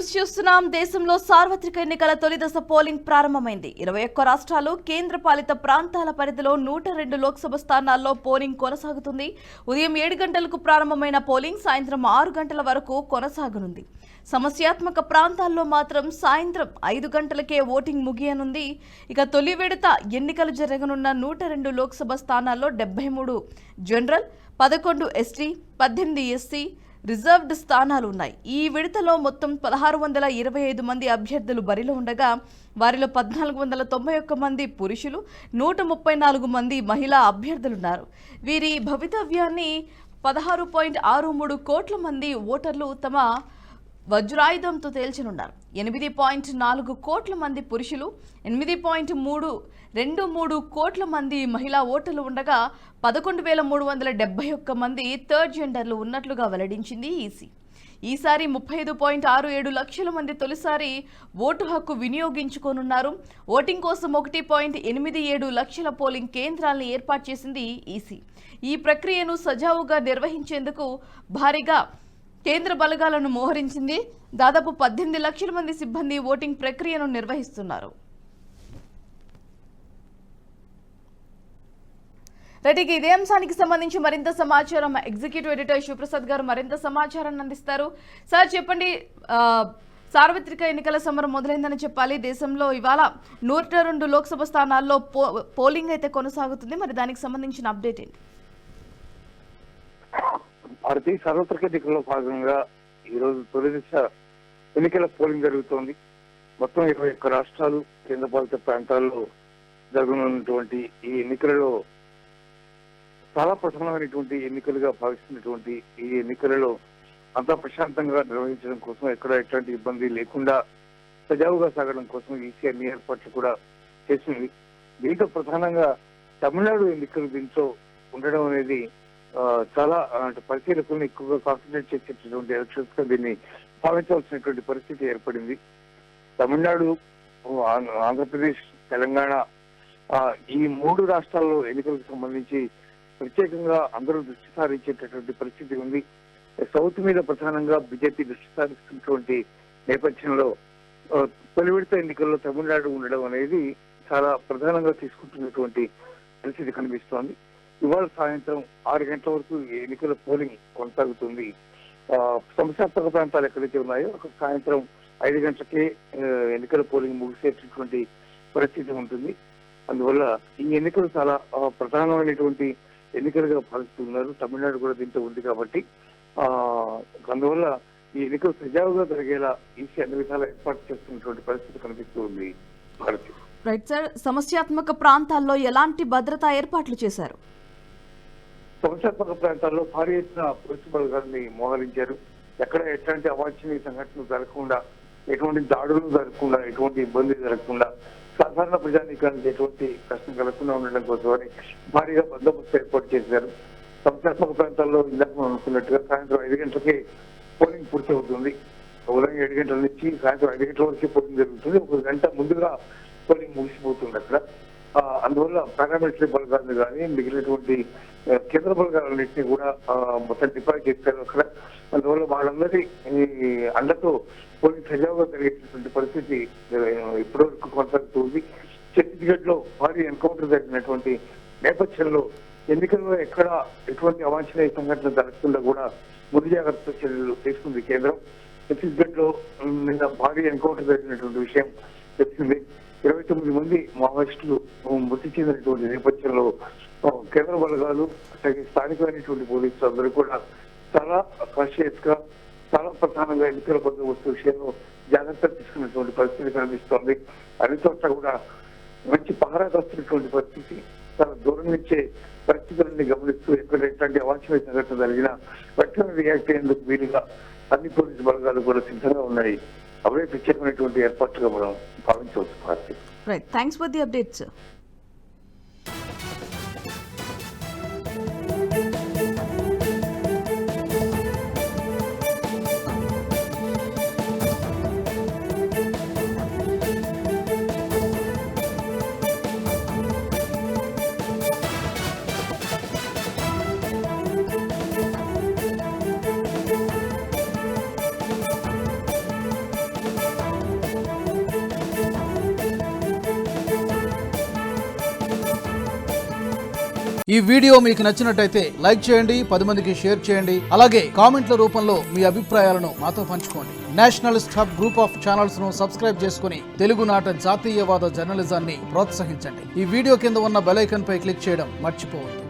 News చూస్తున్నాం. దేశంలో సార్వత్రిక ఎన్నికల తొలి దశ పోలింగ్ ప్రారంభమైంది. 21 రాష్ట్రాలు, కేంద్రపాలిత ప్రాంతాల పరిధిలో 102 లోక్సభ స్థానాల్లో పోలింగ్ కొనసాగుతుంది. ఉదయం 7 గంటలకు ప్రారంభమైన పోలింగ్ సాయంత్రం 6 గంటల వరకు కొనసాగనుంది. సమస్యాత్మక ప్రాంతాల్లో మాత్రం సాయంత్రం 5 గంటలకే ఓటింగ్ ముగియనుంది. ఇక తొలి విడత ఎన్నికలు జరగనున్న 102 లోక్సభ స్థానాల్లో 73 జనరల్, 11 ఎస్టీ, 18 ఎస్సీ రిజర్వ్డ్ స్థానాలు ఉన్నాయి. ఈ విడతలో మొత్తం 1625 మంది అభ్యర్థులు బరిలో ఉండగా వారిలో 1491 మంది పురుషులు, 134 మంది మహిళా అభ్యర్థులున్నారు. వీరి భవితవ్యాన్ని 16.63 కోట్ల మంది ఓటర్లు తమ వజ్రాయుధంతో తేల్చనున్నారు. 8.4 కోట్ల మంది పురుషులు, 8.323 కోట్ల మంది మహిళా ఓటర్లు ఉండగా 11,371 మంది థర్డ్ జెండర్లు ఉన్నట్లుగా వెల్లడించింది ఈసీ. ఈసారి 35.67 లక్షల మంది తొలిసారి ఓటు హక్కు వినియోగించుకోనున్నారు. ఓటింగ్ కోసం 1.87 లక్షల పోలింగ్ కేంద్రాలను ఏర్పాటు చేసింది ఈసీ. ఈ ప్రక్రియను సజావుగా నిర్వహించేందుకు భారీగా కేంద్ర బలగాలను మోహరించింది. దాదాపు 18 లక్షల మంది సిబ్బంది ఓటింగ్ ప్రక్రియను నిర్వహిస్తున్నారు. రైట్, ఇదే అంశానికి సంబంధించి మరింత సమాచారం ఎగ్జిక్యూటివ్ ఎడిటర్ శివప్రసాద్ గారు మరింత సమాచారాన్ని అందిస్తారు. సార్ చెప్పండి, సార్వత్రిక ఎన్నికల సమరం మొదలైందని చెప్పాలి. దేశంలో ఇవాళ 102 లోక్సభ స్థానాల్లో పోలింగ్ అయితే కొనసాగుతుంది. మరి దానికి సంబంధించిన అప్డేట్ ఏంటి? భారతీయ సార్వత్రిక ఎన్నికల్లో భాగంగా ఈరోజు తొలి దశ ఎన్నికల పోలింగ్ జరుగుతోంది. మొత్తం 21 రాష్ట్రాలు, కేంద్రపాలిత ప్రాంతాల్లో జరగనున్నటువంటి ఈ ఎన్నికలలో చాలా ప్రధానమైనటువంటి ఎన్నికలుగా భావిస్తున్నటువంటి ఈ ఎన్నికలలో అంతా ప్రశాంతంగా నిర్వహించడం కోసం, ఎక్కడ ఎట్లాంటి ఇబ్బంది లేకుండా సజావుగా సాగడం కోసం ఈసీ అన్ని ఏర్పాట్లు కూడా చేసింది. దీంతో ప్రధానంగా తమిళనాడు ఎన్నికలు దీంట్లో ఉండడం అనేది చాలా పరిశీలకులను ఎక్కువగా కాన్సన్ట్రేట్ చేసేటటువంటి ఎలక్షన్స్ గా దీన్ని భావించవలసినటువంటి పరిస్థితి ఏర్పడింది. తమిళనాడు, ఆంధ్రప్రదేశ్, తెలంగాణ ఈ 3 రాష్ట్రాల్లో ఎన్నికలకు సంబంధించి ప్రత్యేకంగా అందరూ దృష్టి సారించేటటువంటి పరిస్థితి ఉంది. సౌత్ మీద ప్రధానంగా బీజేపీ దృష్టి సారిస్తున్నటువంటి నేపథ్యంలో తొలి విడత ఎన్నికల్లో తమిళనాడు ఉండడం అనేది చాలా ప్రధానంగా తీసుకుంటున్నటువంటి పరిస్థితి కనిపిస్తోంది. ఇవాళ సాయంత్రం 6 గంటల వరకు ఎన్నికల పోలింగ్ కొనసాగుతుంది. సమస్యాత్మక ప్రాంతాలు ఎక్కడైతే ఉన్నాయో అక్కడ సాయంత్రం 5 గంటలకే ఎన్నికల పోలింగ్ ముగిసేటటువంటి పరిస్థితి ఉంటుంది. అందువల్ల ఈ ఎన్నికలు చాలా ప్రధానమైనటువంటి ఎన్నికలుగా భావిస్తున్నారు. తమిళనాడు కూడా దీంతో ఉంది కాబట్టి అందువల్ల ఈ ఎన్నికలు సజావుగా జరిగేలా ఈసీ అన్ని విధాలా ఏర్పాటు చేస్తున్నటువంటి పరిస్థితి కనిపిస్తూ ఉంది. భారతి రైట్ సార్, సమస్యాత్మక ప్రాంతాల్లో ఎలాంటి భద్రతా ఏర్పాట్లు చేశారు? సమస్యాత్మక ప్రాంతాల్లో భారీ ఎత్తున పోలీసు బలగాన్ని మోహరించారు. ఎక్కడ ఎట్లాంటి అవాంఛనీయ సంఘటనలు జరగకుండా, ఎటువంటి దాడులు జరగకుండా, ఎటువంటి ఇబ్బంది జరగకుండా, సాధారణ ప్రజానీకానికి ఎటువంటి కష్టం కలగకుండా ఉండడం కోసమని భారీగా బందోబస్తు ఏర్పాటు చేశారు. సమస్యాత్మక ప్రాంతాల్లో ఇందాక మనం అనుకున్నట్టుగా సాయంత్రం 5 గంటలకే పోలింగ్ పూర్తి అవుతుంది. ఉదయం 7 గంటల నుంచి సాయంత్రం 5 గంటల వరకు పోలింగ్ జరుగుతుంది. 1 గంట ముందుగా పోలింగ్ ముగిసిపోతుంది అక్కడ. అందువల్ల పారామిలిటరీ బలగాలను కానీ మిగిలినటువంటి కేంద్ర బలగాలన్నింటినీ కూడా మొత్తం డిప్లాయ్ చేశారు అక్కడ. అందువల్ల వాళ్ళందరి అండతో పోలింగ్ సజావుగా జరిగేటటువంటి పరిస్థితి ఇప్పటి వరకు కొనసాగుతుంది. ఛత్తీస్గఢ్ లో భారీ ఎన్కౌంటర్ జరిగినటువంటి నేపథ్యంలో ఎన్నికల్లో ఎక్కడ ఎటువంటి అవాంఛనీయ సంఘటనలు జరగకుండా కూడా ముందు జాగ్రత్త చర్యలు తీసుకుంది కేంద్రం. ఛత్తీస్గఢ్ లో నిన్న భారీ ఎన్కౌంటర్ జరిగినటువంటి విషయం తెలిసింది. 29 మంది మావోయిస్టులు మృతి చెందినటువంటి నేపథ్యంలో కేంద్ర బలగాలు, స్థానికమైనటువంటి పోలీసులు అందరూ కూడా చాలా కాన్షియస్ గా, చాలా ప్రధానంగా ఎన్నికల బందోబస్తు విషయంలో జాగ్రత్తలు తీసుకున్నటువంటి పరిస్థితి కనిపిస్తోంది. అన్ని చోట్ల కూడా మంచి పహరా కాస్తున్నటువంటి పరిస్థితి, చాలా దూరం నుంచే పరిస్థితులన్నీ గమనిస్తూ ఎక్కడ ఎట్లాంటి అవాంఛనీయ సంఘటన జరిగినా వెంటనే రియాక్ట్ అయ్యేందుకు వీలుగా అన్ని పోలీసు బలగాలు కూడా సిద్ధంగా ఉన్నాయి. అవే ప్రత్యేకమైనటువంటి ఏర్పాట్లుగా మనం భావించవచ్చు. Right, thanks for the updates. ఈ వీడియో మీకు నచ్చినట్టయితే లైక్ చేయండి, 10 మందికి షేర్ చేయండి. అలాగే కామెంట్ల రూపంలో మీ అభిప్రాయాలను మాతో పంచుకోండి. Nationalist hub group of channels ను సబ్స్క్రైబ్ చేసుకుని తెలుగునాట జాతీయవాద జర్నలిజాన్ని ప్రోత్సహించండి. ఈ వీడియో కింద ఉన్న బెల్ ఐకాన్ పై క్లిక్ చేయడం మర్చిపోవద్దు.